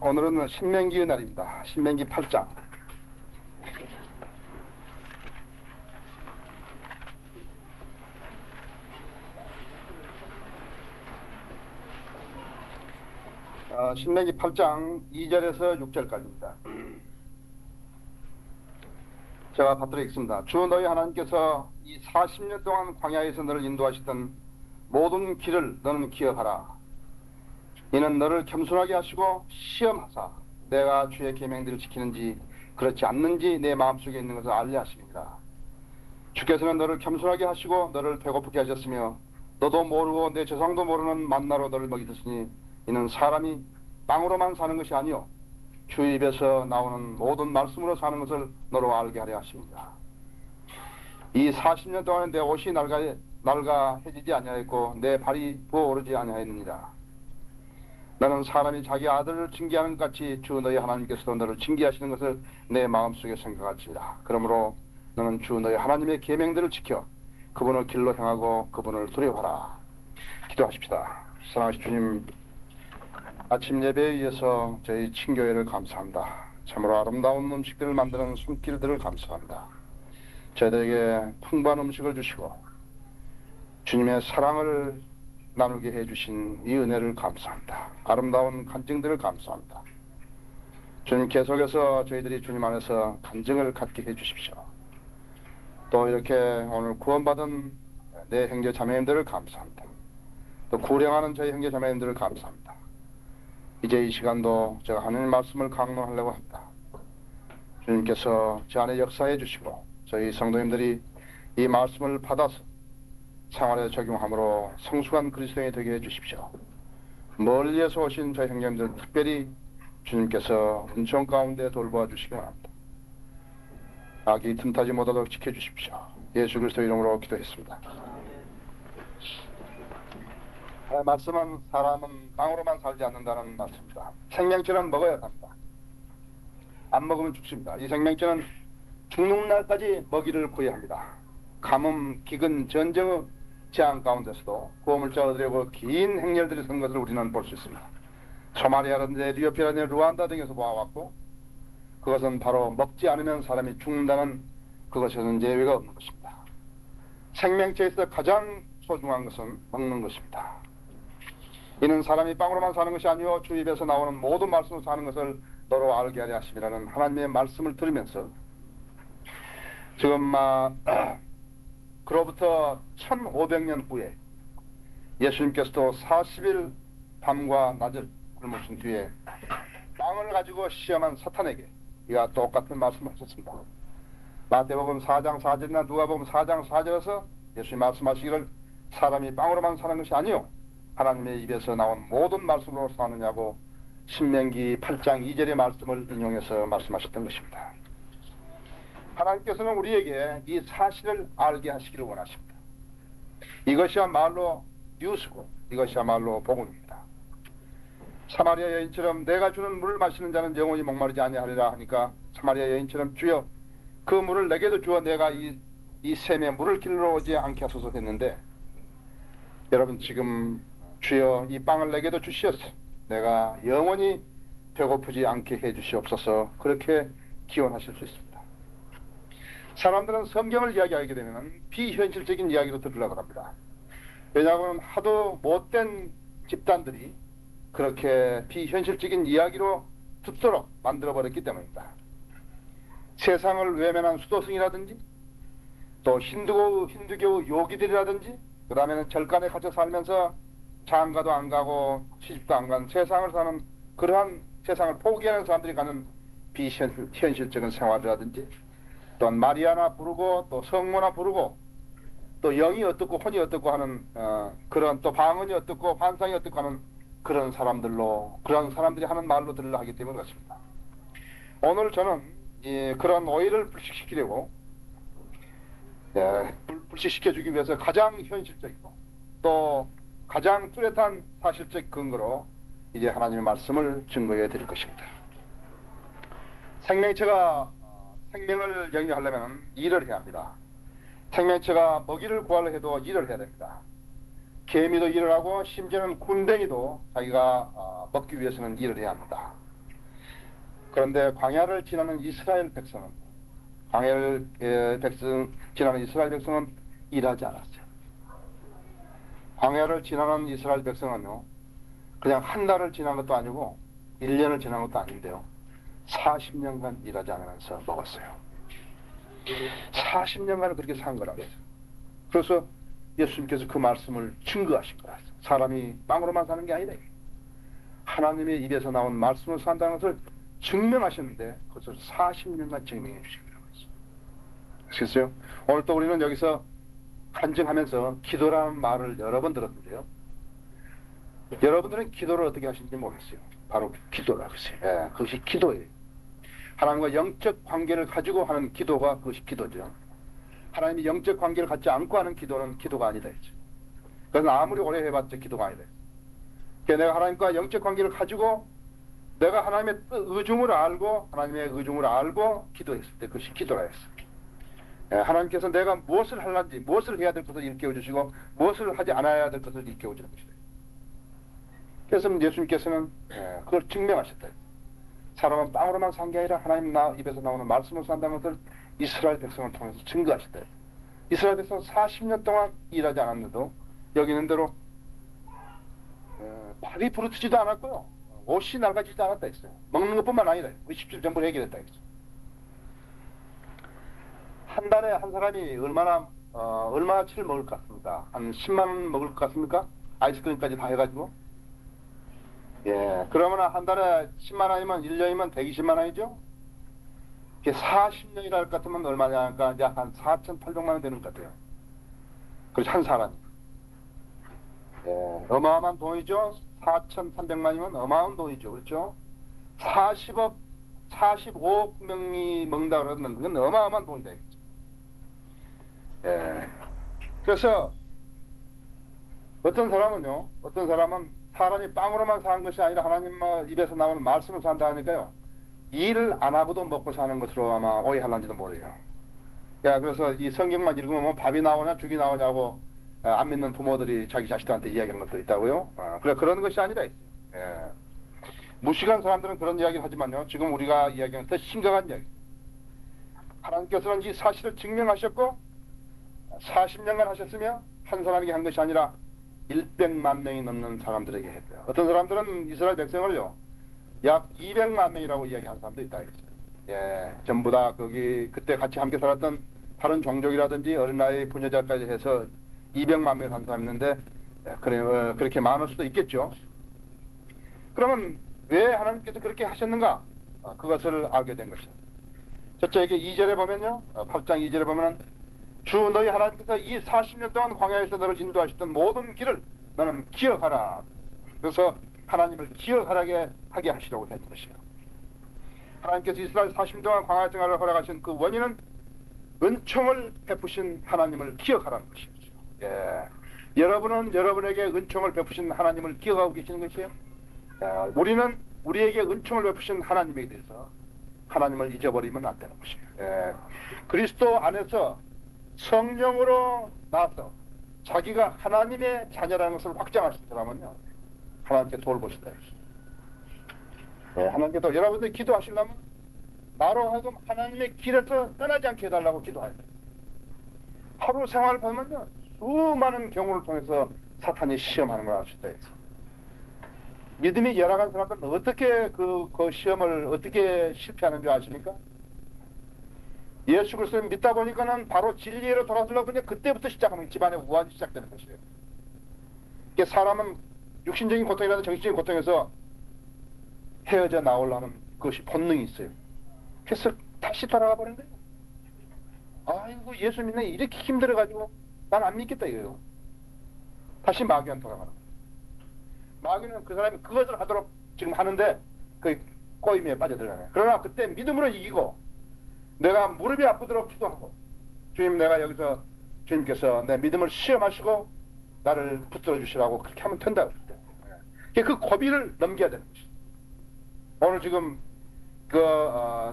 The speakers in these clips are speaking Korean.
오늘은 신명기의 날입니다. 신명기 8장. 신명기 8장 2절에서 6절까지입니다. 제가 받들어 읽습니다. 주 너희 하나님께서 이 40년 동안 광야에서 너를 인도하시던 모든 길을 너는 기억하라. 이는 너를 겸손하게 하시고 시험하사 내가 주의 계명들을 지키는지 그렇지 않는지 내 마음속에 있는 것을 알려 하십니다. 주께서는 너를 겸손하게 하시고 너를 배고프게 하셨으며 너도 모르고 내 조상도 모르는 만나로 너를 먹이셨으니 이는 사람이 빵으로만 사는 것이 아니요 주 입에서 나오는 모든 말씀으로 사는 것을 너로 알게 하려 하십니다. 이 40년 동안에 내 옷이 낡아해지지 아니하였고 내 발이 부어오르지 아니하였느니라. 너는 사람이 자기 아들을 징계하는 것 같이 주 너희 하나님께서도 너를 징계하시는 것을 내 마음속에 생각할지라. 그러므로 너는 주 너희 하나님의 계명들을 지켜 그분의 길로 향하고 그분을 두려워하라. 기도하십시다. 사랑하신 주님, 아침 예배에 의해서 저희 친교회를 감사합니다. 참으로 아름다운 음식들을 만드는 손길들을 감사합니다. 저희들에게 풍부한 음식을 주시고 주님의 사랑을 나누게 해주신 이 은혜를 감사합니다. 아름다운 간증들을 감사합니다. 주님, 계속해서 저희들이 주님 안에서 간증을 갖게 해주십시오. 또 이렇게 오늘 구원받은 내 형제 자매님들을 감사합니다. 또 구령하는 저희 형제 자매님들을 감사합니다. 이제 이 시간도 제가 하나님 말씀을 강론하려고 합니다. 주님께서 저 안에 역사해 주시고 저희 성도님들이 이 말씀을 받아서 생활에 적용함으로 성숙한 그리스도인이 되게 해주십시오. 멀리에서 오신 저희 형제님들 특별히 주님께서 은총 가운데 돌보아 주시기 바랍니다. 악이 틈타지 못하도록 지켜주십시오. 예수 그리스도 이름으로 기도했습니다. 말씀은 사람은 빵으로만 살지 않는다는 말씀입니다. 생명체는 먹어야 합니다. 안 먹으면 죽습니다. 이 생명체는 죽는 날까지 먹이를 구해야 합니다. 가뭄, 기근, 전쟁의 재앙 가운데서도 구원물자 얻으려고 긴 행렬들이 선 것을 우리는 볼 수 있습니다. 소마리아라든지 에티오피아라든지 루안다 등에서 보아왔고 그것은 바로 먹지 않으면 사람이 죽는다는 그것에는 예외가 없는 것입니다. 생명체에서 가장 소중한 것은 먹는 것입니다. 이는 사람이 빵으로만 사는 것이 아니요 주 입에서 나오는 모든 말씀으로 사는 것을 너로 알게 하려 하심이라는 하나님의 말씀을 들으면서 지금 그로부터 1500년 후에 예수님께서도 40일 밤과 낮을 굶으신 뒤에 빵을 가지고 시험한 사탄에게 이와 똑같은 말씀을 하셨습니다. 마태복음 4장 4절이나 누가복음 4장 4절에서 예수님 말씀하시기를 사람이 빵으로만 사는 것이 아니요 하나님의 입에서 나온 모든 말씀으로 사느냐고 신명기 8장 2절의 말씀을 인용해서 말씀하셨던 것입니다. 하나님께서는 우리에게 이 사실을 알게 하시기를 원하십니다. 이것이야말로 뉴스고 이것이야말로 복음입니다. 사마리아 여인처럼 내가 주는 물을 마시는 자는 영원히 목마르지 아니하리라 하니까 사마리아 여인처럼 주여 그 물을 내게도 주어 내가 이 샘에 물을 길러 오지 않게 하소서 했는데 여러분 지금 주여 이 빵을 내게도 주시어서 내가 영원히 배고프지 않게 해주시옵소서 그렇게 기원하실 수 있습니다. 사람들은 성경을 이야기하게 되면 비현실적인 이야기로 들으려고 합니다. 왜냐하면 하도 못된 집단들이 그렇게 비현실적인 이야기로 듣도록 만들어버렸기 때문입니다. 세상을 외면한 수도승이라든지 또 힌두교 요기들이라든지 그 다음에는 절간에 갇혀 살면서 장가도 안 가고 시집도 안 간 세상을 사는 그러한 세상을 포기하는 사람들이 가는 비현실적인 생활이라든지 또 마리아나 부르고 또 성모나 부르고 또 영이 어떻고 혼이 어떻고 하는 그런 또 방언이 어떻고 환상이 어떻고 하는 그런 사람들이 하는 말로 들으려 하기 때문에 그렇습니다. 오늘 저는 그런 오해를 불식시키려고 불식시켜주기 위해서 가장 현실적이고 또 가장 뚜렷한 사실적 근거로 이제 하나님의 말씀을 증거해 드릴 것입니다. 생명체가 생명을 영위하려면 일을 해야 합니다. 생명체가 먹이를 구하려 해도 일을 해야 됩니다. 개미도 일을 하고 심지어는 군뱅이도 자기가 먹기 위해서는 일을 해야 합니다. 그런데 광야를 지나는 이스라엘 백성은 지나는 이스라엘 백성은 일하지 않았어요. 광야를 지나는 이스라엘 백성은요, 그냥 한 달을 지난 것도 아니고 1년을 지난 것도 아닌데요, 40년간 일하지 않으면서 먹었어요. 40년간을 그렇게 산 거라고 했어요. 그래서 예수님께서 그 말씀을 증거하신 거라. 사람이 빵으로만 사는 게 아니다. 하나님의 입에서 나온 말씀을 산다는 것을 증명하셨는데 그것을 40년간 증명해 주신 거라고 했어요. 아시겠어요? 오늘 또 우리는 여기서 간증하면서 기도라는 말을 여러 번 들었는데요, 여러분들은 기도를 어떻게 하시는지 모르겠어요. 바로 기도라고 했어요. 예, 그것이 기도예요. 하나님과 영적 관계를 가지고 하는 기도가 그것이 기도죠. 하나님이 영적 관계를 갖지 않고 하는 기도는 기도가 아니다 했죠. 그래서 아무리 오래 해봤자 기도가 아니다. 그러니까 내가 하나님과 영적 관계를 가지고 내가 하나님의 의중을 알고 하나님의 의중을 알고 기도했을 때 그것이 기도라 했어요. 예, 하나님께서 내가 무엇을 하려는지, 무엇을 해야 될 것을 일깨워 주시고 무엇을 하지 않아야 될 것을 일깨워 주는 것이다. 그래서 예수님께서는 그걸 증명하셨다. 사람은 빵으로만 산 게 아니라 하나님 입에서 나오는 말씀을 산다는 것을 이스라엘 백성을 통해서 증거하셨다. 이스라엘 백성은 40년 동안 일하지 않았는데도 여기 있는 대로 발이 부르트지도 않았고요, 옷이 낡아지지도 않았다 했어요. 먹는 것뿐만 아니라 10주 전부 해결했다 했어요. 한 달에 한 사람이 얼마치를 먹을 것 같습니까? 한 10만 원 먹을 것 같습니까? 아이스크림까지 다 해가지고. 예, 그러면 한 달에 10만 원이면 1년이면 120만 원이죠? 40년이라 할 것 같으면 얼마냐니까 이제 한 4,800만 원 되는 것 같아요. 그렇죠, 한 사람이. 예, 어마어마한 돈이죠? 4,300만이면 어마어마한 돈이죠. 그렇죠? 45억 명이 먹는다 그러면 그건 어마어마한 돈이다. 예. 그래서 어떤 사람은 사람이 빵으로만 사는 것이 아니라 하나님 입에서 나오는 말씀을 산다 하니까요, 일을 안 하고도 먹고 사는 것으로 아마 오해할런지도 모르요. 야, 그래서 이 성경만 읽으면 뭐 밥이 나오냐 죽이 나오냐고 안 믿는 부모들이 자기 자식들한테 이야기하는 것도 있다고요. 그래, 그런 것이 아니라 예. 무식한 사람들은 그런 이야기를 하지만요, 지금 우리가 이야기하는 더 심각한 이야기. 하나님께서는 이 사실을 증명하셨고 40년간 하셨으며 한 사람에게 한 것이 아니라 100만 명이 넘는 사람들에게 했대요. 어떤 사람들은 이스라엘 백성을요, 약 200만 명이라고 이야기하는 사람도 있다. 예, 전부 다 그때 같이 함께 살았던 다른 종족이라든지 어린아이 부녀자까지 해서 200만 명이 산 사람이 있는데, 그렇게 많을 수도 있겠죠. 그러면 왜 하나님께서 그렇게 하셨는가? 그것을 알게 된 것이죠. 저쪽에 2절에 보면요, 8장 2절에 보면은 주 너희 하나님께서 이 40년 동안 광야에서 너를 인도하셨던 모든 길을 너는 기억하라. 그래서 하나님을 기억하게 하게 하시려고 된 것이에요. 하나님께서 이스라엘 40년 동안 광야 생활을 허락하신 그 원인은 은총을 베푸신 하나님을 기억하라는 것이죠. 예. 여러분은 여러분에게 은총을 베푸신 하나님을 기억하고 계시는 것이에요. 우리는 우리에게 은총을 베푸신 하나님에 대해서 하나님을 잊어버리면 안 되는 것이에요. 예. 그리스도 안에서 성령으로 나서 자기가 하나님의 자녀라는 것을 확장하신 사람은요, 하나님께 도를 보시다. 네, 하나님께 여러분들이 기도하시려면 나로 하여금 하나님의 길에서 떠나지 않게 해달라고 기도해야 돼요. 하루 생활을 보면요, 수많은 경우를 통해서 사탄이 시험하는 걸 알 수 있다. 믿음이 열악한 사람들은 어떻게 그 시험을 어떻게 실패하는 줄 아십니까? 예수 그리스도를 믿다 보니까는 바로 진리로 돌아서려고 그냥 그때부터 시작하면 집안의 우환이 시작되는 것이에요. 사람은 육신적인 고통이라든 정신적인 고통에서 헤어져 나오려는 그것이 본능이 있어요. 그래서 다시 돌아가 버린 거예요. 아이고, 예수 믿는 이렇게 힘들어가지고 난 안 믿겠다 이거예요. 다시 마귀한테 돌아가는 거예요. 마귀는 그 사람이 그것을 하도록 지금 하는데 그 꼬임에 빠져들어가요. 그러나 그때 믿음으로 이기고 내가 무릎이 아프도록 기도하고, 주님, 내가 여기서 주님께서 내 믿음을 시험하시고 나를 붙들어 주시라고 그렇게 하면 된다고 그랬대. 그 고비를 넘겨야 되는 것이죠. 오늘 지금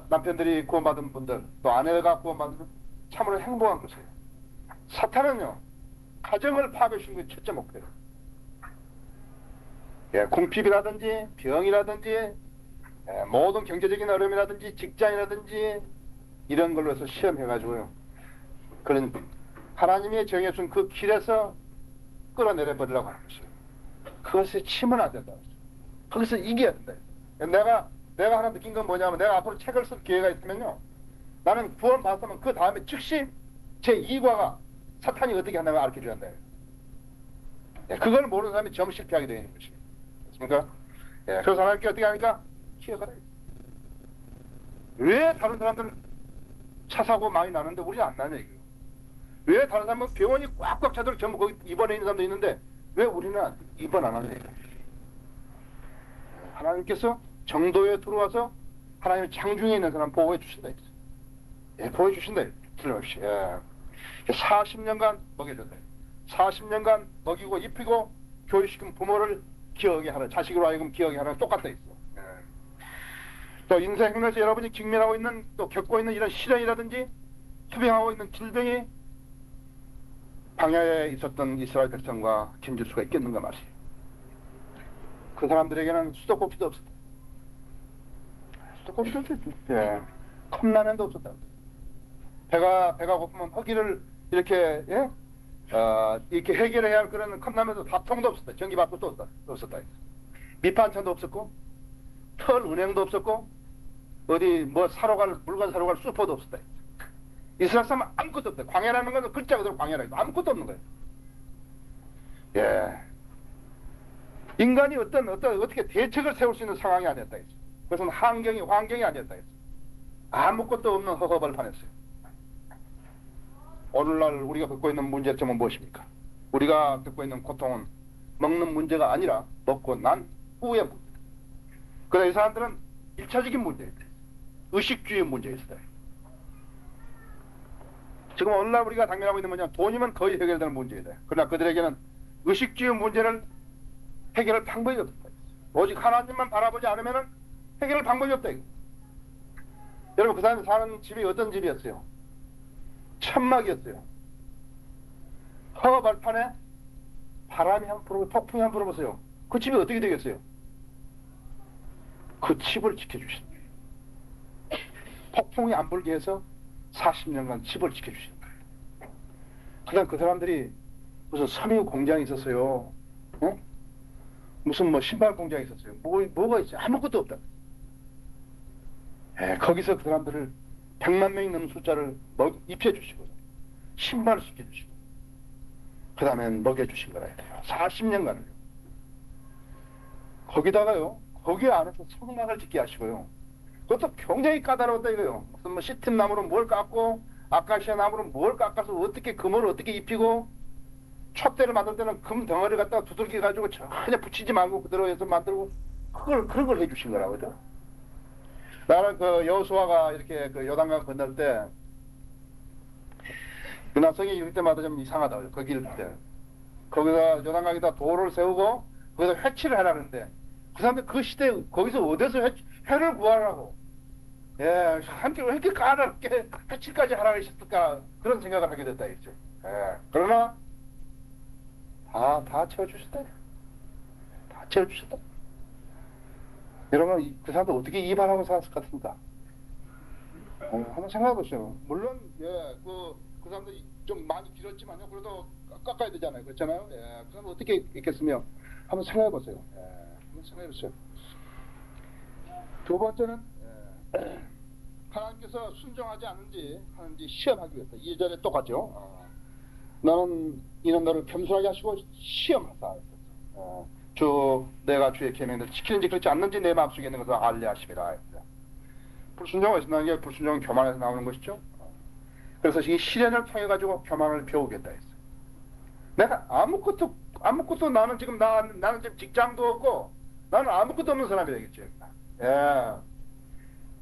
남편들이 구원받은 분들, 또 아내가 구원받은 분들, 참으로 행복한 것이에요. 사탄은요, 가정을 파괴시키는 게 첫째 목표예요. 예, 궁핍이라든지 병이라든지 모든 경제적인 어려움이라든지 직장이라든지 이런 걸로 해서 시험해가지고요. 그런 하나님이 정해준 그 길에서 끌어내려 버리려고 하는 것이에요. 그것에 치면 안 된다. 거기서 이겨야 된다. 내가 하나 느낀 건 뭐냐면 내가 앞으로 책을 쓸 기회가 있으면요. 나는 구원 받았으면 그 다음에 즉시 제 2과가 사탄이 어떻게 한다고 알려줘야 한다. 그걸 모르는 사람이 점 실패하게 되는 것이에요. 그렇습니까? 그래서 하나님께 어떻게 하니까 기억하라. 왜 다른 사람들은 차 사고 많이 나는데 우리는 안 나냐 이거예요. 왜 다른 사람은 병원이 꽉꽉 차도록 전부 거기 입원해 있는 사람도 있는데 왜 우리는 입원 안 하냐 이거예요. 하나님께서 정도에 들어와서 하나님의 창중에 있는 사람 보호해 주신다. 보호해 주신다. 틀림없이. 40년간 먹여줬다. 40년간 먹이고 입히고 교육시킨 부모를 기억하게 하는, 자식으로 하여금 기억하게 하는 똑같다 있어. 또 인생에서 여러분이 직면하고 있는, 또 겪고 있는 이런 시련이라든지 투병하고 있는 질병이 광야에 있었던 이스라엘 백성과 견줄 수가 있겠는가 말이에요. 그 사람들에게는 수도꼭지도 없었다. 수도꼭지도 없었다. 컵라면도 없었다. 배가 고프면 허기를 이렇게 이렇게 해결해야 할 그런 컵라면도 밥통도 없었다. 전기밥도 없었다. 밑반찬도 없었고 털 은행도 없었고 어디 뭐 물건 사러 갈 슈퍼도 없었다. 이스라엘 사람은 아무것도 없다. 광야라는 건 글자 그대로 광야라. 아무것도 없는 거예요. 인간이 어떻게 대책을 세울 수 있는 상황이 아니었다. 그것은 환경이 아니었다. 아무것도 없는 허허벌판이었어요. 오늘날 우리가 겪고 있는 문제점은 무엇입니까? 우리가 겪고 있는 고통은 먹는 문제가 아니라 먹고 난 후의 문제. 그래서 이 사람들은 1차적인 문제였다. 의식주의 문제였다. 지금 오늘날 우리가 당면하고 있는 문제는 돈이면 거의 해결되는 문제이다. 그러나 그들에게는 의식주의 문제를 해결할 방법이 없다. 오직 하나님만 바라보지 않으면 해결할 방법이 없다. 여러분 그 사람이 사는 집이 어떤 집이었어요? 천막이었어요. 허벌판에 바람이 한 불어, 폭풍이 한 불어보세요. 그 집이 어떻게 되겠어요? 그 집을 지켜주신 거예요. 폭풍이 안 불게 해서 40년간 집을 지켜주신 거예요. 그다음 그 사람들이 무슨 섬유 공장이 있었어요. 무슨 뭐 신발 공장이 있었어요. 뭐가 있어요? 아무것도 없다. 거기서 그 사람들을 100만 명이 넘는 숫자를 입혀주시고 신발을 시켜주시고 그 다음엔 먹여주신 거라 해야 돼요. 40년간을 거기다가요 거기 안에서 성막을 짓게 하시고요. 그것도 굉장히 까다로웠다 이거요. 무슨 뭐 시팀 나무로 뭘 깎고 아카시아 나무로 뭘 깎아서 어떻게 금을 어떻게 입히고 촛대를 만들 때는 금 덩어리 갖다가 두들겨 가지고 전혀 붙이지 말고 그대로 해서 만들고 그런 걸 해주신 거라고요. 나는 그 여호수아가 이렇게 그 요단강 건널 때 문화성이 이럴 때마다 좀 이상하다. 거기 이럴 때 거기다 요단강에다 도를 세우고 거기서 회치를 하라는데 그 사람들 그 시대에 거기서 어디서 회를 구하라고 함께 왜 이렇게 까다롭게 회치까지 하라고 했을까 그런 생각을 하게 됐다 했죠. 그러나 다 채워주셨다. 다 채워주셨다. 여러분 그 사람들 어떻게 이발하고 살았을 것 같습니까? 한번 생각해보세요. 물론 그 사람들이 좀 많이 길었지만요. 그래도 깎아야 되잖아요. 그렇잖아요. 그 사람 어떻게 있겠으며 한번 생각해보세요. 한번 생각해보세요. 두 번째는 하나님께서 순종하지 하는지 시험하기 위해서 2절에 똑같죠. 나는 이는 너를 겸손하게 하시고 시험하사 주 내가 주의 계명을 지키는지 그렇지 않는지 내 마음속에 있는 것을 알려 하심이라. 불순종에서 나는 게 불순종은 교만에서 나오는 것이죠. 그래서 이 시련을 통해 가지고 교만을 배우겠다 했어요. 내가 아무것도 나는 지금 나는 지금 직장도 없고 나는 아무것도 없는 사람이 되겠죠.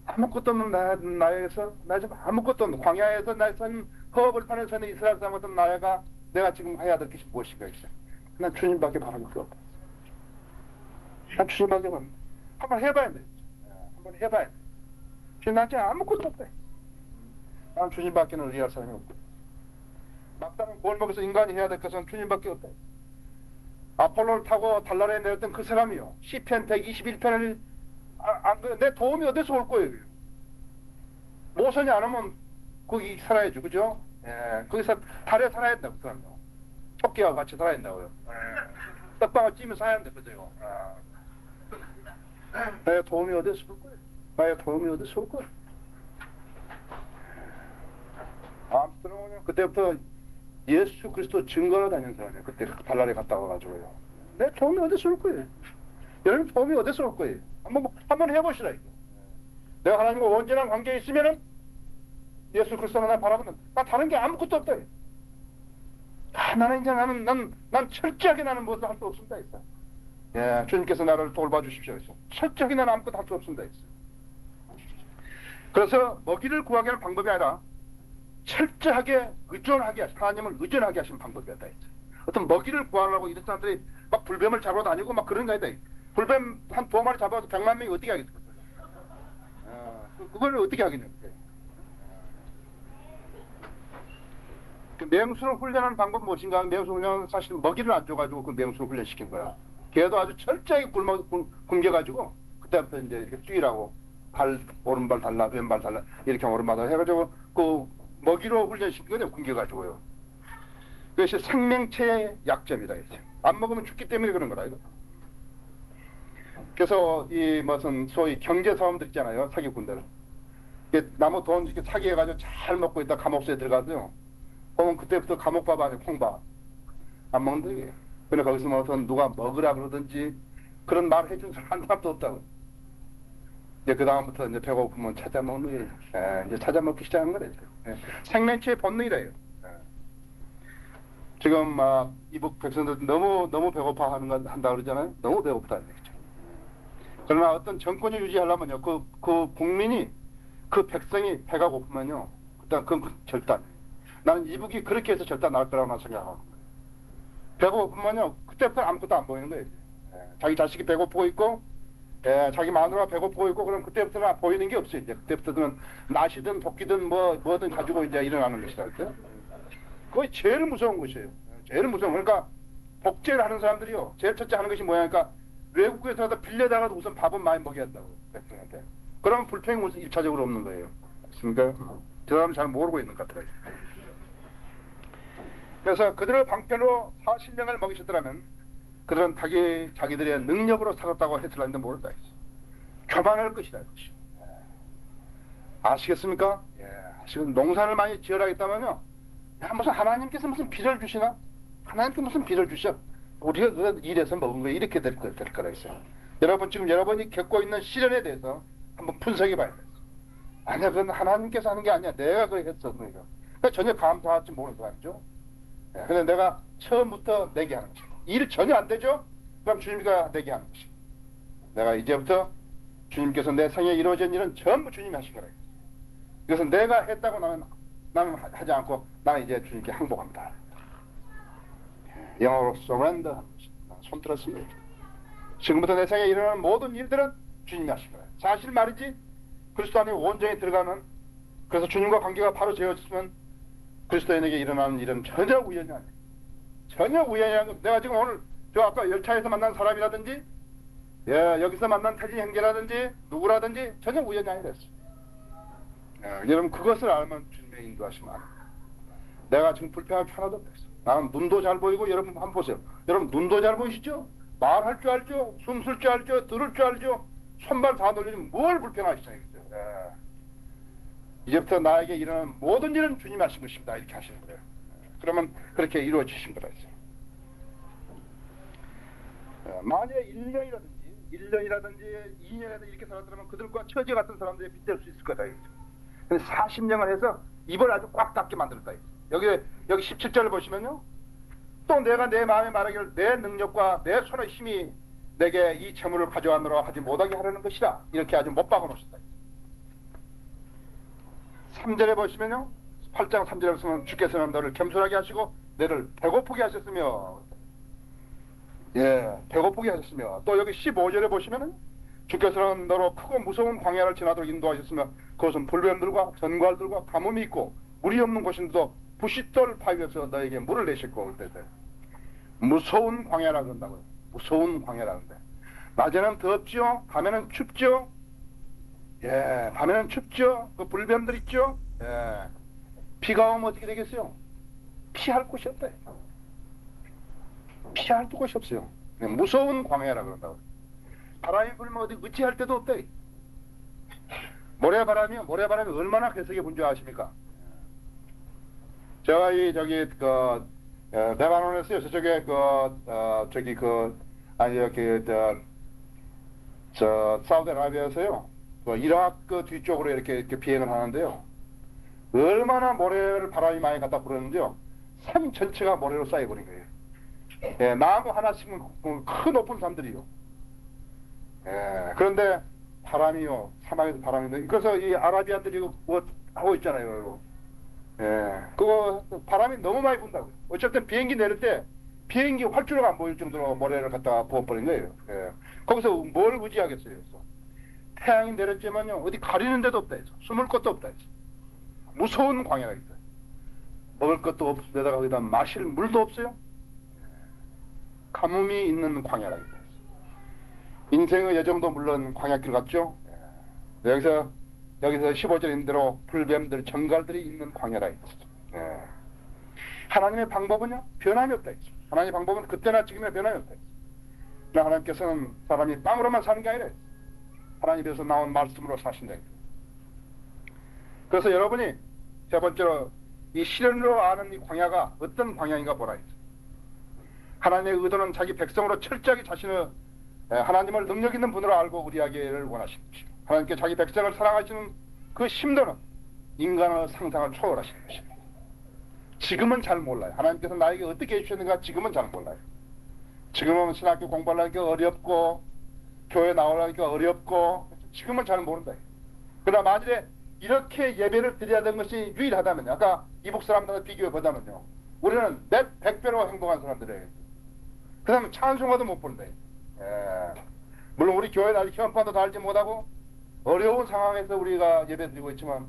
아무것도 없는 나에게서 나 지금 아무것도 없는 광야에서 나선 허벌판에 서는 이스라엘 사람 같은 나가 내가 지금 해야 될 것이 무엇인가 했어요. 난 주님밖에 바라볼 게 없다. 난 주님밖에 바랍니다. 한번 해봐야 돼. 한번 해봐야 돼. 지금 나한테 아무것도 없다. 난 주님밖에는 의지할 사람이 없다. 막다른 골목에서 인간이 해야 될 것은 주님밖에 없다. 아폴로를 타고 달나라에 내렸던 그 사람이요. 시편 121편을 내 도움이 어디서 올 거예요? 모선이 안 오면 거기 살아야죠, 그죠? 예, 거기서 달에 살아야 된다고, 그 사람요. 토끼와 같이 살아야 된다고요. 예. 떡방을 찌면 살아야 된다, 그죠? 나의 도움이 어디서 올 거예요? 나의 도움이 어디서 올 거예요? 암스트롱은 그때부터 예수 그리스도 증거로 다니는 사람이에요. 그때 발랄에 갔다 와가지고요. 내 도움이 어디서 올 거예요? 여러분 도움이 어디서 올 거예요? 한번 해보시라, 이거. 내가 하나님과 온전한 관계에 있으면은 예수 그리스도가 나 바라보는, 나 다른 게 아무것도 없다. 나는 이제 난 철저하게 나는 무엇도 할 수 없습니다. 했어. 예, 주님께서 나를 돌봐주십시오. 했어. 철저하게 나는 아무것도 할 수 없습니다. 했어. 그래서 먹이를 구하게 하는 방법이 아니라 철저하게 의존하게 하나님을 의존하게 하시는 방법이었다. 했어. 어떤 먹이를 구하려고 이런 사람들이 막 불뱀을 잡으러 다니고 막 그런 거 아니다. 불뱀 한 2마리 잡아서 100만 명이 어떻게 하겠어? 그걸 어떻게 하겠냐? 그 맹수를 훈련하는 방법은 무엇인가? 맹수 훈련은 사실 먹이를 안 줘가지고 그 맹수를 훈련시킨 거야. 걔도 아주 철저하게 굶겨가지고 그때부터 이제 이렇게 뛰라고 오른발 달라 왼발 달라 이렇게 오른발 해가지고 그 먹이로 훈련시킨 거죠. 굶겨가지고요. 그것이 생명체의 약점이다. 안 먹으면 죽기 때문에 그런 거다. 이거. 그래서 이 무슨 소위 경제 사람들 있잖아요. 사기꾼들. 나무 돈 이렇게 사기해가지고 잘 먹고 있다 감옥소에 들어가서요. 보면 그때부터 감옥밥 아니고 콩밥 안 먹는다 이게. 근데 거기서 무슨 누가 먹으라 그러든지 그런 말 해준 사람 한 사람도 없다고. 이제 그 다음부터 이제 배고프면 찾아 먹는 게 이제 찾아 먹기 시작한 거래. 생명체의 본능이래요. 지금 이북 백성들 너무 배고파 한다 그러잖아요. 너무 배고프다는 얘기죠. 그러나 어떤 정권을 유지하려면요, 그 국민이 그 백성이 배가 고프면요, 일단 그건 절단. 나는 이북이 그렇게 해서 절단 날 거라고 생각하고. 배가 고프면요, 그때부터 아무것도 안 보이는 거예요. 자기 자식이 배고프고 있고, 자기 마누라가 배고프고 있고, 그럼 그때부터는 보이는 게 없어요. 이제 그때부터는 낫이든 도끼든 뭐든 가지고 이제 일어나는 것이다. 그게 제일 무서운 것이에요. 제일 무서운. 그러니까 복제를 하는 사람들이요, 제일 첫째 하는 것이 뭐야? 그러니까 외국에서라도 빌려다가도 우선 밥은 많이 먹여야 한다고 백성한테. 그러면 불평이 우선 1차적으로 없는 거예요. 그렇습니까? 저 사람은 잘 모르고 있는 것 같아요. 그래서 그들을 방편으로 40명을 먹이셨더라면 그들은 자기들의 능력으로 살았다고 했을는데 모른다 했어. 교만할 것이다. 아시겠습니까? 지금 농사를 많이 지으라 했다면요, 무슨 하나님께서 무슨 비를 주시나? 하나님께서 무슨 비를 주셔? 우리가 그 일해서 먹은 거 이렇게 될 거라 했어요. 여러분 지금 여러분이 겪고 있는 시련에 대해서 한번 분석해 봐야 돼요. 아니야, 그건 하나님께서 하는 게 아니야. 내가 그걸 했어. 그러니까 전혀 감사할지 모르는 사람이죠. 근데 내가 처음부터 내게 하는 거죠. 일 전혀 안 되죠? 그럼 주님과 내게 하는 것이. 내가 이제부터 주님께서 내 생에 이루어진 일은 전부 주님이 하신 거라. 그래서 내가 했다고 나는 하지 않고 나는 이제 주님께 항복합니다. 영어로 surrender. 손 들었습니다. 지금부터 내 생에 일어나는 모든 일들은 주님이 하신 거예요. 사실 말이지, 그리스도 안에 온전히 들어가면, 그래서 주님과 관계가 바로 되어졌으면 그리스도인에게 일어나는 일은 전혀 우연이 아니에요. 전혀 우연이 아니고, 내가 지금 오늘 저 아까 열차에서 만난 사람이라든지, 여기서 만난 태진 형제라든지 누구라든지 전혀 우연이 아니랬어요. 여러분 그것을 알면 주님의 인도하시면 알아요. 내가 지금 불평할 게 하나도 없어요. 나는 눈도 잘 보이고, 여러분 한번 보세요. 여러분 눈도 잘 보이시죠? 말할 줄 알죠? 숨 쉴 줄 알죠? 들을 줄 알죠? 손발 다 돌리면 뭘 불평하시죠? 이제부터 나에게 일어나는 모든 일은 주님이 하신 것입니다. 이렇게 하시는 거예요. 그러면 그렇게 이루어지신 거라 했어요. 만약에 1년이라든지 2년이라든지 이렇게 살았더라면 그들과 처제 같은 사람들이 빗댈 수 있을 거다. 근데 40년을 해서 입을 아주 꽉 닫게 만들었다. 여기 17절을 보시면요, 또 내가 내 마음에 말하기를 내 능력과 내 손의 힘이 내게 이 재물을 가져가느라 하지 못하게 하려는 것이라, 이렇게 아주 못 박아 놓으셨다. 3절에 보시면요, 8장 3절에 보시면 주께서는 너를 겸손하게 하시고 너를 배고프게 하셨으며, 배고프게 하셨으며, 또 여기 15절에 보시면은 주께서는 너로 크고 무서운 광야를 지나도록 인도하셨으며 그것은 불뱀들과 전갈들과 가뭄이 있고 물이 없는 곳인데도 부싯돌 파위에서 너에게 물을 내실 거 올 때들. 무서운 광야라 그런다고요. 무서운 광야라는데, 낮에는 덥죠. 밤에는 춥죠. 예, 밤에는 춥죠. 그 불뱀들 있죠. 예, 비가 오면 어떻게 되겠어요? 피할 곳이 없다. 피할 곳이 없어요. 무서운 광야라 그런다고. 바람이 불면 어디 의지할 데도 없다. 모래바람이 얼마나 괴석이 분줄 아십니까? 제가 저기 레바논에서요. 저쪽에 사우디아라비아에서요. 이라크 뒤쪽으로 이렇게 비행을 하는데요. 얼마나 모래를 바람이 많이 갖다 불었는데요. 산 전체가 모래로 쌓여버린 거예요. 예, 나무 하나씩은 큰 높은 산들이요. 예, 그런데 바람이요. 사막에서 바람이. 그래서 이 아라비아들이 뭐 하고 있잖아요. 예, 그거 바람이 너무 많이 분다고요. 어쨌든 비행기 내릴 때 비행기 활주로가 안 보일 정도로 모래를 갖다가 부어버린 거예요. 예, 거기서 뭘 의지하겠어요. 그래서 태양이 내렸지만요. 어디 가리는 데도 없다 해서. 숨을 곳도 없다 해서. 무서운 광야가 있어요. 먹을 것도 없는데다가 거기다 마실 물도 없어요. 가뭄이 있는 광야라 있다. 인생의 여정도 물론 광야길 같죠. 여기서 15절인 대로 불뱀들, 정갈들이 있는 광야라 있다. 하나님의 방법은요 변함이 없다. 하나님의 방법은 그때나 지금이나 변함이 없다. 하나님께서는 사람이 빵으로만 사는 게 아니라 하나님께서 나온 말씀으로 사신다. 그래서 여러분이 세 번째로 이 시련으로 아는 이 광야가 어떤 광야인가 보라 했어요. 하나님의 의도는 자기 백성으로 철저하게 자신의 하나님을 능력 있는 분으로 알고 우리에게를 원하시는 것입니다. 하나님께 자기 백성을 사랑하시는 그 심도는 인간의 상상을 초월하시는 것입니다. 지금은 잘 몰라요. 하나님께서 나에게 어떻게 해주셨는가 지금은 잘 몰라요. 지금은 신학교 공부하려니까 어렵고 교회 나오려니까 어렵고 지금은 잘 모른다. 그러나 만일에 이렇게 예배를 드려야 되는 것이 유일하다면요. 아까 이북 사람들과 비교해 보자면요. 우리는 몇 100배로 행동한 사람들이에요. 그 다음에 찬송가도 못 부른다. 물론 우리 교회 날 현판도 달지 못하고 어려운 상황에서 우리가 예배 드리고 있지만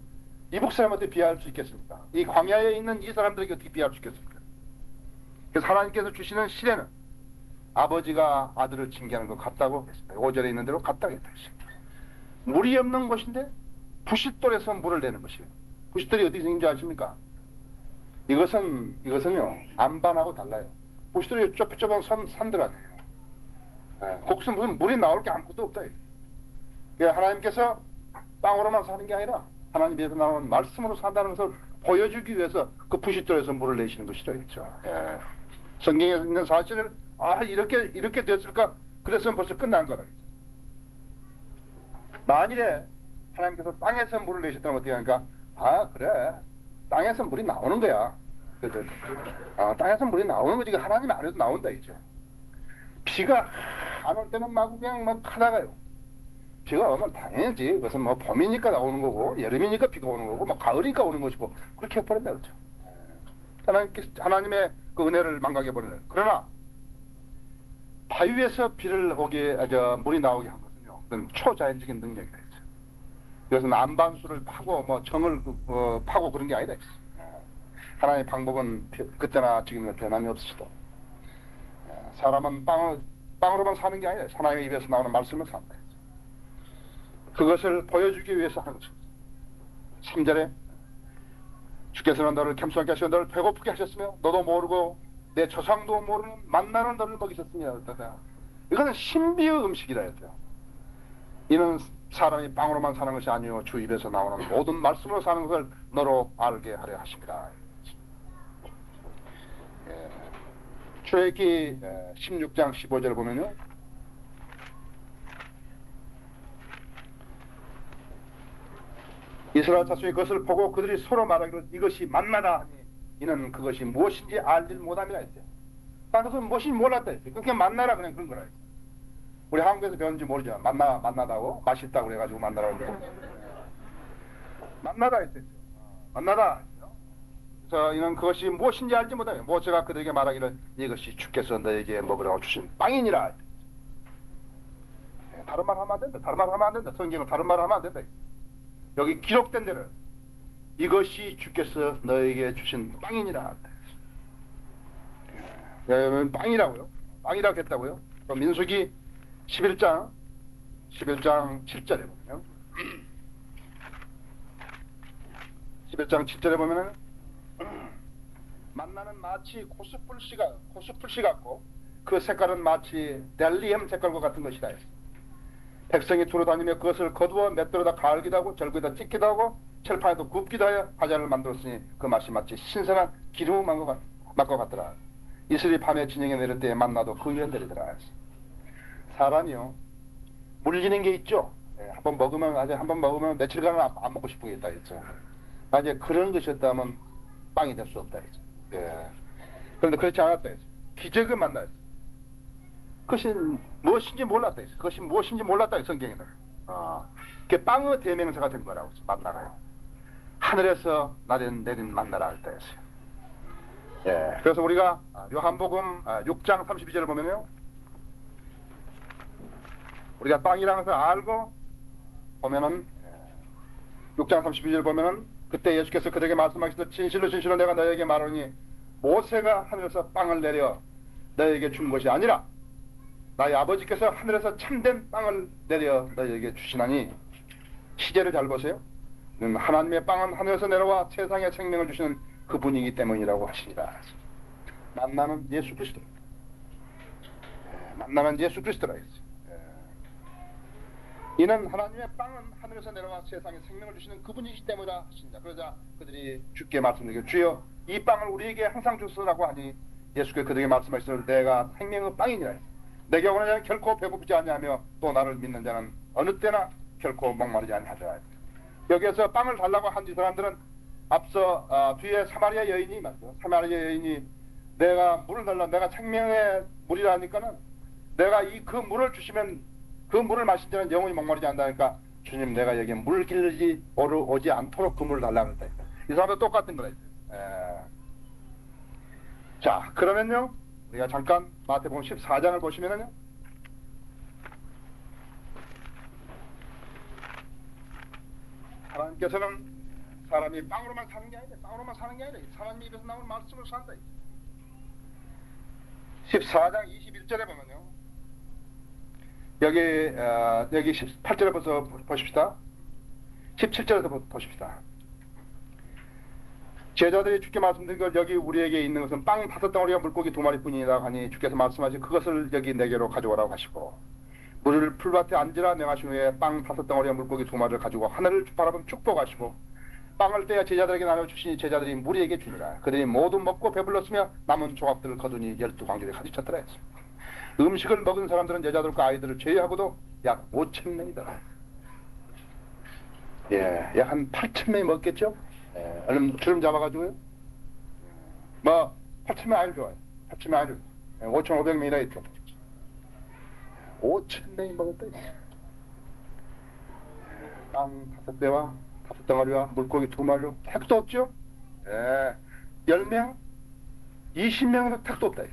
이북 사람한테 비할 수 있겠습니까? 이 광야에 있는 이 사람들에게 어떻게 비할 수 있겠습니까? 그래서 하나님께서 주시는 시대는 아버지가 아들을 징계하는 것 같다고 했습니다. 5절에 있는 대로 같다고 했습니다. 물이 없는 곳인데 부싯돌에서 물을 내는 것이에요. 부싯돌이 어떻게 생긴 줄 아십니까? 이것은요 안반하고 달라요. 부싯돌이 좁은 산들 아니에요. 곡수 무슨 물이 나올 게 아무것도 없다. 하나님께서 땅으로만 사는 게 아니라 하나님께서 나온 말씀으로 산다는 것을 보여주기 위해서 그 부싯돌에서 물을 내시는 것이죠. 그렇죠? 성경에 있는 사실을 이렇게 됐을까? 그랬으면 벌써 끝난 거다. 만일에 하나님께서 땅에서 물을 내셨다면 어떻게 하니까? 그래. 땅에서 물이 나오는 거야. 땅에서 물이 나오는 거지. 하나님 안 해도 나온다, 이죠. 비가 안 올 때는 그냥 하다가요. 비가 오면 당연하지. 그것은 봄이니까 나오는 거고, 여름이니까 비가 오는 거고, 가을이니까 오는 것이고, 그렇게 해버린다, 그렇죠. 하나님의 그 은혜를 망각해버리는. 그러나, 바위에서 물이 나오게 한 것은요, 그건 초자연적인 능력이다. 그래서 안반수를 파고 정을 파고 그런 게 아니다. 하나님의 방법은 그때나 지금이나 변함이 없으시다. 사람은 빵으로만 사는 게 아니라 하나님의 입에서 나오는 말씀을 산다. 그것을 보여주기 위해서 하는 것입니다. 3절에 주께서는 너를 겸손하게 하시고 너를 배고프게 하셨으며 너도 모르고 내 조상도 모르는 만나는 너를 먹이셨으며 이거는 신비의 음식이라 했죠. 이는 사람이 빵으로만 사는 것이 아니요 주 입에서 나오는 모든 말씀으로 사는 것을 너로 알게 하려 하십니다. 출애굽기 16장 15절 보면요. 이스라엘 자손이 그것을 보고 그들이 서로 말하기를 이것이 만나다 하니 이는 그것이 무엇인지 알지 못함이라 했대요. 그것은 무엇인지 몰랐다 했어요. 그냥 만나라 그냥 그런 거라 했어요. 우리 한국에서 배웠는지 모르지만 만나다고 맛있다고 그래가지고 만나라고 했는데 만나다 했어요. 만나다. 그래서 이는 그것이 무엇인지 알지 못하며 모세가 그들에게 말하기를 이것이 주께서 너에게 먹으라고 주신 빵이니라. 다른 말 하면 안 된다. 다른 말 하면 안 된다. 성경은 다른 말 하면 안 된다. 여기 기록된 데는 이것이 주께서 너에게 주신 빵이니라. 여러분 빵이라고요. 빵이라고 했다고요. 민수기 11장 7절에 보면 11장 7절에 보면은 만나는 마치 고수풀씨 같고 그 색깔은 마치 델리엄 색깔과 같은 것이다. 백성이 두루 다니며 그것을 거두어 맷돌에다 갈기도 하고 절구에다 찢기도 하고 철판에도 굽기도 하여 과자를 만들었으니 그 맛이 마치 신선한 기름 맛과 같더라. 이슬이 밤에 진영에 내릴 때에 만나도 그 위에 내리더라. 사람이요 물리는 게 있죠. 한번 먹으면 며칠간은 안 먹고 싶은 게 있다 했죠. 만약에 그런 것이었다면 빵이 될 수 없다 했죠. 그런데 그렇지 않았다 했죠. 기적을 만나야 했죠. 그것이 무엇인지 몰랐다 했어요. 그것이 무엇인지 몰랐다 했어요. 성경에는. 그게 빵의 대명사가 된 거라고 만나가요. 하늘에서 내린 만나라 할 때였어요. 그래서 우리가 요한복음 6장 32절을 보면요, 우리가 빵이라는 것을 알고 보면은 6장 32절 보면은 그때 예수께서 그들에게 말씀하시되 진실로 진실로 내가 너에게 말하니 모세가 하늘에서 빵을 내려 너에게 준 것이 아니라 나의 아버지께서 하늘에서 참된 빵을 내려 너에게 주시나니. 시제를 잘 보세요. 하나님의 빵은 하늘에서 내려와 세상에 생명을 주시는 그분이기 때문이라고 하시니라. 만나는 예수 그리스도. 만나는 예수 그리스도라 했어요. 이는 하나님의 빵은 하늘에서 내려와 세상에 생명을 주시는 그분이기 때문이라 하십니다. 그러자 그들이 주께 말씀드리고 주여 이 빵을 우리에게 항상 주소라고 하니 예수께서 그들에게 말씀하시되 내가 생명의 빵이니라. 내게 오는 자는 결코 배고프지 아니하며 또 나를 믿는 자는 어느 때나 결코 목마르지 아니하리라. 여기에서 빵을 달라고 한 이 사람들은 앞서 뒤에 사마리아 여인이 말이죠. 사마리아 여인이 내가 물을 달라, 내가 생명의 물이라니까는 내가 그 물을 주시면 그 물을 마신 자는 영원히 목마르지 않다니까 주님 내가 여기에 물 길르지 오지 않도록 그 물을 달라고 했다. 이 사람도 똑같은 거예요. 자, 그러면요 우리가 잠깐 마태복음 14장을 보시면은요, 하나님께서는 사람이 빵으로만 사는 게 아니라 사람이 입에서 나오는 말씀으로 산다. 14장 21절에 보면요, 여기 18절에 벌써 보십시다. 17절에서 보십시다. 제자들이 주께 말씀드린 걸 여기 우리에게 있는 것은 빵 5덩어리와 물고기 2마리뿐이라 하니 주께서 말씀하시 그것을 여기 내게로 가져오라고 하시고 물을 풀밭에 앉으라 명하신 후에 빵 5덩어리와 물고기 2마리를 가지고 하늘을 바라보며 축복하시고 빵을 떼어 제자들에게 나눠 주시니 제자들이 무리에게 주니라. 그들이 모두 먹고 배불렀으며 남은 조각들을 거두니 12광주에 가득 찼더라 했어. 음식을 먹은 사람들은 여자들과 아이들을 제외하고도 약 5,000명이더라. 약 한 8,000명이 먹겠죠? 얼른 주름 잡아가지고요. 8,000명 아이를 좋아요. 8,000명 아이를 5,500명이라 했죠. 5,000명이 먹었다. 빵 5대와 5덩어리와 물고기 2마리로 택도 없죠? 10명, 20명으로 택도 없다.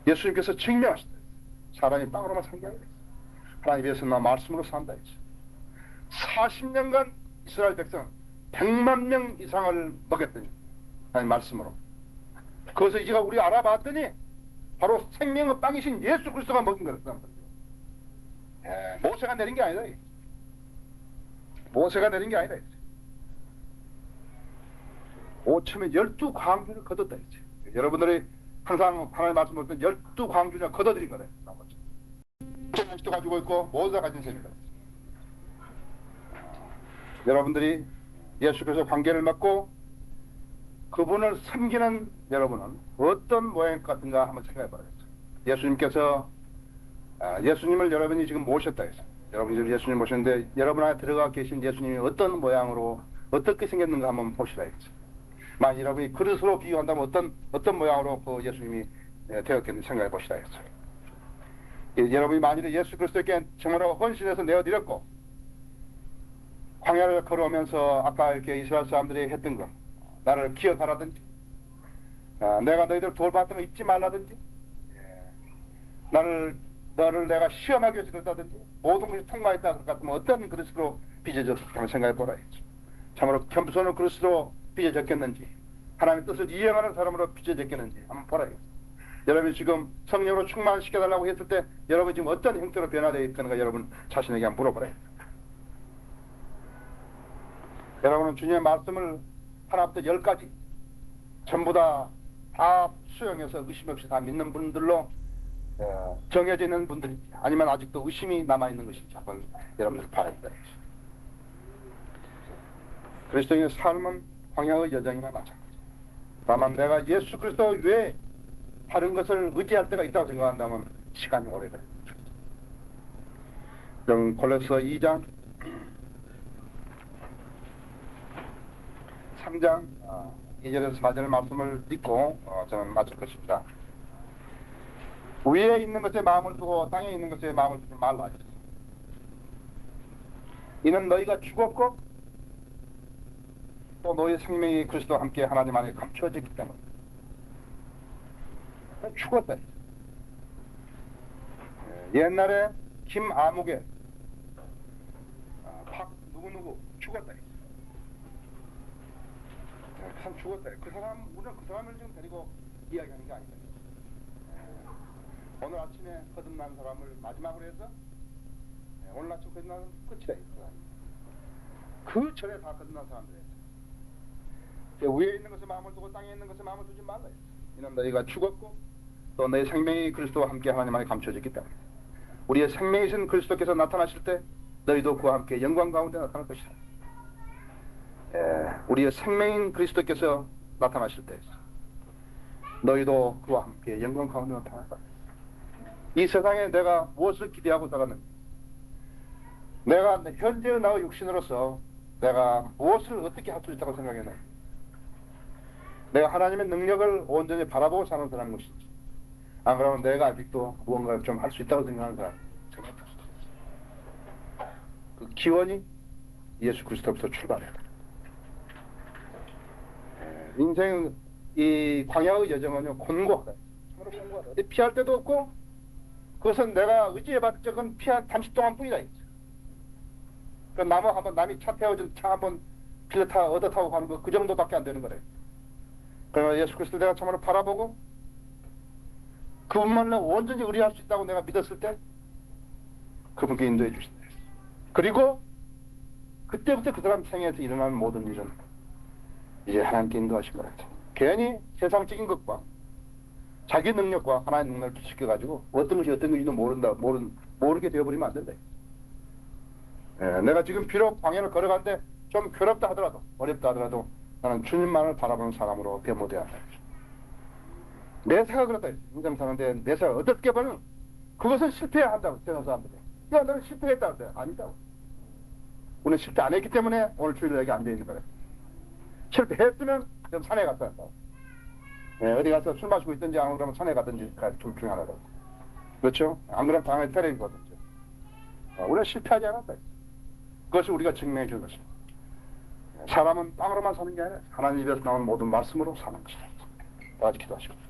예수님께서 증명하시다. 사람이 빵으로만 산 게 아니라 하나님 위해서 나 말씀으로 산다 했죠. 40년간 이스라엘 백성은 100만 명 이상을 먹였더니 하나님 말씀으로. 그것을 이제가 우리 알아봤더니 바로 생명의 빵이신 예수 그리스도가 먹인 거였어. 모세가 내린 게 아니다. 모세가 내린 게 아니다. 5천에 12광주를 거뒀다. 여러분들이 항상 하나님 말씀 볼 때 12광주를 거둬들인 거래. 나머지 도 가지고 있고 모두가 가진 셈이다. 여러분들이 예수 그리스도 관계를 맺고 그분을 섬기는 여러분은 어떤 모양일 것 같은가 한번 생각해 봐야겠죠. 예수님께서 예수님을 여러분이 지금 모셨다 해서 여러분이 지금 예수님 모셨는데 여러분 안에 들어가 계신 예수님이 어떤 모양으로 어떻게 생겼는가 한번 보시라겠죠. 만약 여러분이 그릇으로 비유한다면 어떤 모양으로 그 예수님이 되었겠는지 생각해 보시라겠죠. 여러분이 만일에 예수 그리스도께 정말로 헌신해서 내어드렸고 광야를 걸어오면서 아까 이렇게 이스라엘 사람들이 했던 거 나를 기억하라든지 내가 너희들 돌봤던 거 잊지 말라든지 너를 내가 시험하기 위해서 그랬다든지 모든 것이 통과했다 그것 같으면 어떤 그릇으로 빚어졌을까 한번 생각해 보라 했죠. 참으로 겸손한 그릇으로 빚어졌겠는지 하나님의 뜻을 이행하는 사람으로 빚어졌겠는지 한번 보라 했죠. 여러분이 지금 성령으로 충만시켜달라고 했을 때 여러분 지금 어떤 형태로 변화되어 있는가 여러분 자신에게 한번 물어보래요. 여러분은 주님의 말씀을 하나부터 10까지 전부 다 수용해서 의심 없이 다 믿는 분들로 정해져 있는 분들인지 아니면 아직도 의심이 남아있는 것인지 한번 여러분들 바랍니다. 그리스도인의 삶은 광야의 여정이나 마찬가지입니다. 다만 내가 예수 그리스도 외에 다른 것을 의지할 때가 있다고 생각한다면 시간이 오래돼요. 그럼 골로새 2장 3장 2절에서 4절 말씀을 읽고 저는 마칠 것입니다. 위에 있는 것에 마음을 두고 땅에 있는 것에 마음을 두지 말라. 이는 너희가 죽었고 또 너희 생명이 그리스도와 함께 하나님 안에 감추어졌기 때문에 죽었다. 옛날에 김아무개 박 누구누구 죽었다. 참 죽었다. 그 사람 우리는 그 사람을 지금 데리고 이야기하는 게 아니다. 오늘 아침에 거듭난 사람을 마지막으로 해서 오늘 아침 거듭난 끝이다. 그 전에 다 거듭난 사람들이에요. 위에 있는 것에 마음을 두고 땅에 있는 것에 마음을 두지 말라. 이는 너희가 죽었고 또 너희 생명이 그리스도와 함께 하나님 안에 감춰졌기 때문에 우리의 생명이신 그리스도께서 나타나실 때 너희도 그와 함께 영광 가운데 나타날 것이다. 우리의 생명인 그리스도께서 나타나실 때 너희도 그와 함께 영광 가운데 나타날 것이다. 이 세상에 내가 무엇을 기대하고 살았는가? 내가 현재의 나의 육신으로서 내가 무엇을 어떻게 할 수 있다고 생각했나? 내가 하나님의 능력을 온전히 바라보고 사는 사람인 것인지 안 그러면 내가 아직도 무언가를 좀 할 수 있다고 생각하는 사람. 그 기원이 예수 그리스도부터 출발해야 돼. 인생 이 광야의 여정은요 곤고하다. 정말 곤고하다. 어디 피할 데도 없고 그것은 내가 의지해봤을 적은 피한 잠시 동안뿐이다. 그 나무 한번 남이 차 태워준 차 한번 빌려 타 얻어 타고 가는 거 그 정도밖에 안 되는 거래. 그러나 예수 그리스도 내가 참으로 바라보고 그분만을 온전히 의뢰할 수 있다고 내가 믿었을 때 그분께 인도해 주신다. 그리고 그때부터 그 사람 생애에서 일어나는 모든 일은 이제 하나님께 인도하신 거라. 괜히 세상적인 것과 자기 능력과 하나님의 능력을 기시켜가지고 어떤 것이 어떤 것인지도 모르게 되어버리면 안 된다. 내가 지금 비록 광야를 걸어가는데 좀 괴롭다 하더라도 어렵다 하더라도 나는 주님만을 바라보는 사람으로 변모되어야 한다. 내 생각은 그렇다. 인생 사는데 내 생각을 어떻게 보면 그것은 실패해야 한다고 세상 사람들이. 야 너는 실패했다고 해. 아니다고. 우리는 실패 안 했기 때문에 오늘 주일날 여기 앉아 있는 거래. 실패했으면 좀 산에 갔다 왔다. 어디 가서 술 마시고 있든지 안 그러면 산에 가든지 둘 중에 하나라고. 그렇죠? 안 그러면 당연히 때리거든요. 우리가 실패하지 않았다. 그것이 우리가 증명해 준 것입니다. 사람은 땅으로만 사는 게 아니라 하나님 입에서 나오는 모든 말씀으로 사는 것이다. 다 같이 기도하시고.